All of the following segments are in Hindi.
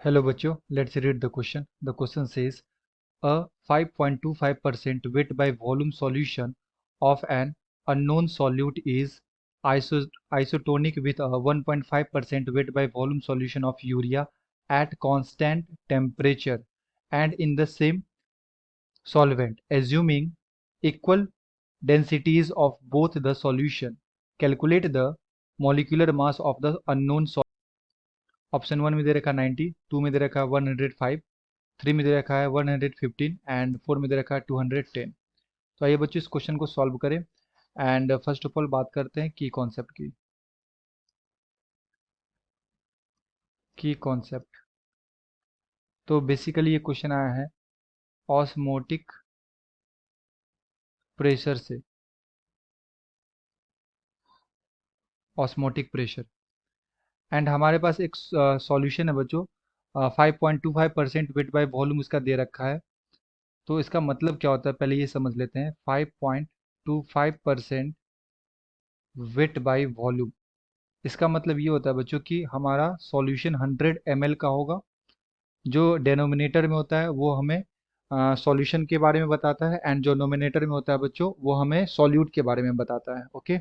Hello बच्चों, let's read the question. The question says a 5.25% weight by volume solution of an unknown solute is isotonic with a 1.5% weight by volume solution of urea at constant temperature and in the same solvent, assuming equal densities of both the solution. Calculate the molecular mass of the unknown solute. Option 1 में दे रखा है 90, 2 में दे रखा है 105, 3 में दे रखा है 115 एंड 4 में दे रखा है 210। तो आइए बच्चों इस क्वेश्चन को सॉल्व करें एंड फर्स्ट ऑफ ऑल बात करते हैं की कॉन्सेप्ट। तो बेसिकली ये क्वेश्चन आया है ऑस्मोटिक प्रेशर से, ऑस्मोटिक प्रेशर एंड हमारे पास एक सॉल्यूशन है बच्चों 5.25% वेट बाय वॉल्यूम इसका दे रखा है। तो इसका मतलब क्या होता है पहले ये समझ लेते हैं। 5.25% वेट बाय वॉल्यूम, इसका मतलब ये होता है बच्चों कि हमारा सॉल्यूशन 100 ml का होगा। जो डेनोमिनेटर में होता है वो हमें सॉल्यूशन के बारे में बताता है एंड जो नोमिनेटर में होता है बच्चों वो हमें सॉल्यूट के बारे में बताता है। ओके,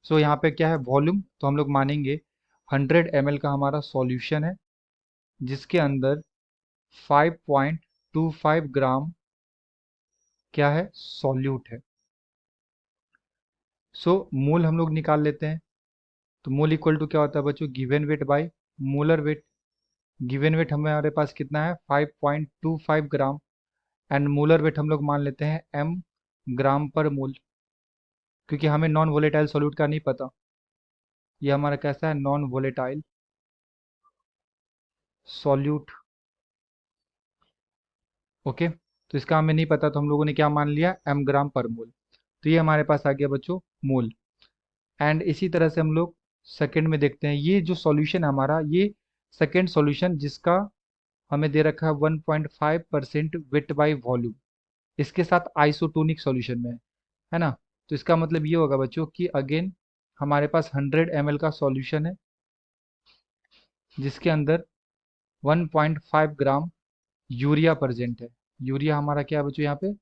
सो यहाँ पे क्या है वॉल्यूम, तो हम लोग मानेंगे 100 ml का हमारा सॉल्यूशन है जिसके अंदर 5.25 ग्राम क्या है सॉल्यूट है। सो मोल हम लोग निकाल लेते हैं। तो मोल इक्वल टू क्या होता है बच्चों given weight by molar wait. Given weight हमारे पास कितना है 5.25 ग्राम एंड मोलर वेट हम लोग मान लेते हैं m ग्राम पर मोल, क्योंकि हमें नॉन वोलेटाइल सॉल्यूट का नहीं पता। ये हमारा कैसा है नॉन वोलेटाइल सॉल्यूट। ओके, तो इसका हमें नहीं पता तो हम लोगों ने क्या मान लिया m ग्राम पर मोल। तो ये हमारे पास आ गया बच्चों मोल। एंड इसी तरह से हम लोग सेकेंड में देखते हैं। ये जो सॉल्यूशन है हमारा, ये सेकेंड सॉल्यूशन जिसका हमें दे रखा है 1.5% वेट बाय वॉल्यूम, इसके साथ आइसोटोनिक सॉल्यूशन में है ना। तो इसका मतलब ये होगा बच्चों कि अगेन हमारे पास 100 ml का सॉल्यूशन है जिसके अंदर 1.5 ग्राम यूरिया प्रेजेंट है। यूरिया हमारा क्या है बच्चों यहाँ पे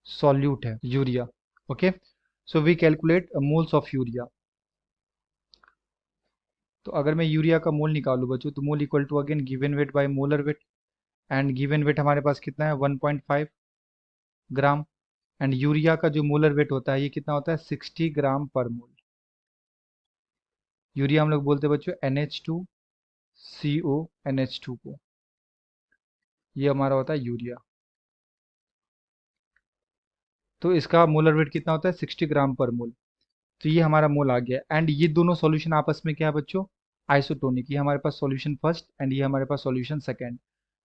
सॉल्यूट है urea. Okay, so we calculate moles of urea. तो अगर मैं यूरिया का मोल निकालूं बच्चों तो mole equal to again given weight by molar weight and given weight हमारे पास कितना है 1.5 ग्राम एंड यूरिया का जो मोलर वेट होता है ये कितना होता है 60 ग्राम पर मोल। यूरिया हम लोग बोलते हैं बच्चों NH2CO NH2 को, ये हमारा होता है यूरिया। तो इसका मोलर वेट कितना होता है 60 ग्राम पर मोल। तो ये हमारा मोल आ गया एंड ये दोनों सॉल्यूशन आपस में क्या है बच्चों आइसोटोनिक। ये हमारे पास सॉल्यूशन फर्स्ट एंड ये हमारे पास सॉल्यूशन सेकंड।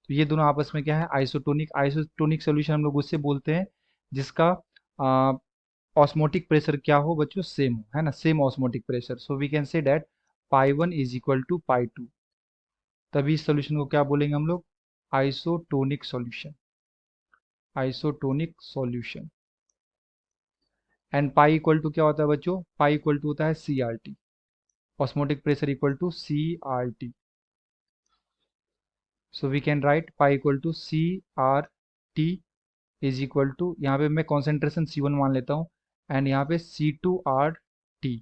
तो ये दोनों आपस में क्या है आइसोटोनिक। आइसोटोनिक सॉल्यूशन हम लोग उससे बोलते हैं जिसका ऑस्मोटिक प्रेशर क्या हो बच्चों सेम हो, है ना, same osmotic pressure. So we can say that pi 1 is equal to pi 2। तभी इस सॉल्यूशन को क्या बोलेंगे हम लोग isotonic solution, isotonic solution. And pi equal to क्या होता है बच्चों पाई इक्वल टू होता है CRT, osmotic pressure equal to CRT। So we can write pi equal to CRT is equal to, यहाँ पे मैं कॉन्सेंट्रेशन C1 मान लेता हूँ एंड यहाँ पे C2RT।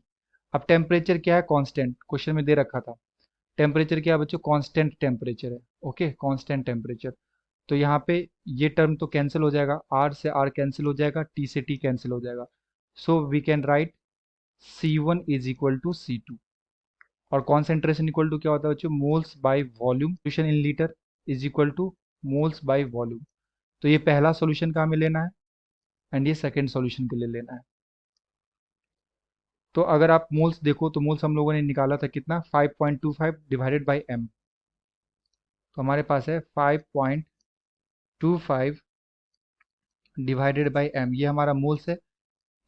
अब टेम्परेचर क्या है कांस्टेंट, क्वेश्चन में दे रखा था टेम्परेचर क्या है बच्चों कांस्टेंट टेम्परेचर है। Okay, constant temperature. तो यहाँ पे ये टर्म तो कैंसिल हो जाएगा, R से R कैंसिल हो जाएगा, T से T कैंसिल हो जाएगा। So we can write C1 is equal to C2 और कॉन्सेंट्रेशन इक्वल टू क्या होता है बच्चों moles by volume, solution in litre is equal to moles by volume. तो ये पहला सॉल्यूशन का हमें लेना है एंड ये सेकेंड सॉल्यूशन के लिए लेना है। तो अगर आप मोल्स देखो तो मोल्स हम लोगों ने निकाला था कितना 5.25 डिवाइडेड बाय m। तो हमारे पास है 5.25 डिवाइडेड बाय m, ये हमारा मोल्स है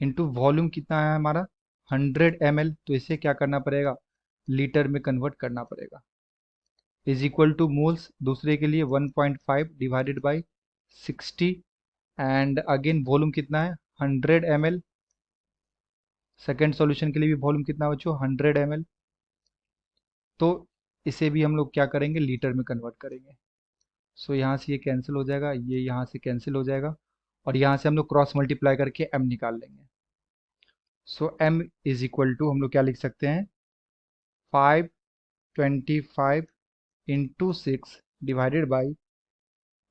इनटू वॉल्यूम कितना है हमारा 100 ml। तो इसे क्या करना पड़ेगा लीटर में कन्वर्ट करना पड़ेगा इज इक्वल टू मोल्स दूसरे के लिए 1.5 divided by 60 and again volume कितना है 100 ml। सेकेंड सॉल्यूशन के लिए भी वॉल्यूम कितना बच्चों 100 ml। तो इसे भी हम लोग क्या करेंगे, लीटर में कन्वर्ट करेंगे। सो यहाँ से ये कैंसिल हो जाएगा, ये यहाँ से कैंसिल हो जाएगा, और यहाँ से हम लोग क्रॉस मल्टीप्लाई करके m निकाल लेंगे। सो m इज इक्वल टू हम लोग क्या लिख सकते हैं, 525 इंटू 6 डिवाइडेड बाई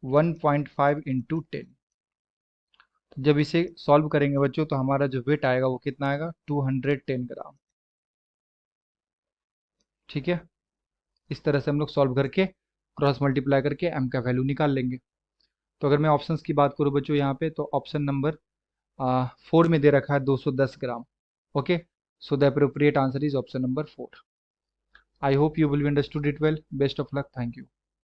1.5 इंटू 10। तो जब इसे सॉल्व करेंगे बच्चों तो हमारा जो वेट आएगा वो कितना आएगा, 210 ग्राम। ठीक है, इस तरह से हम लोग सॉल्व करके क्रॉस मल्टीप्लाई करके m का वैल्यू निकाल लेंगे। तो अगर मैं ऑप्शंस की बात करूँ बच्चों यहाँ पे, तो ऑप्शन नंबर 4 में दे रखा है 210 gram. Okay, so the appropriate answer is option number 4। I hope you will be understood it well. Best of luck. Thank you.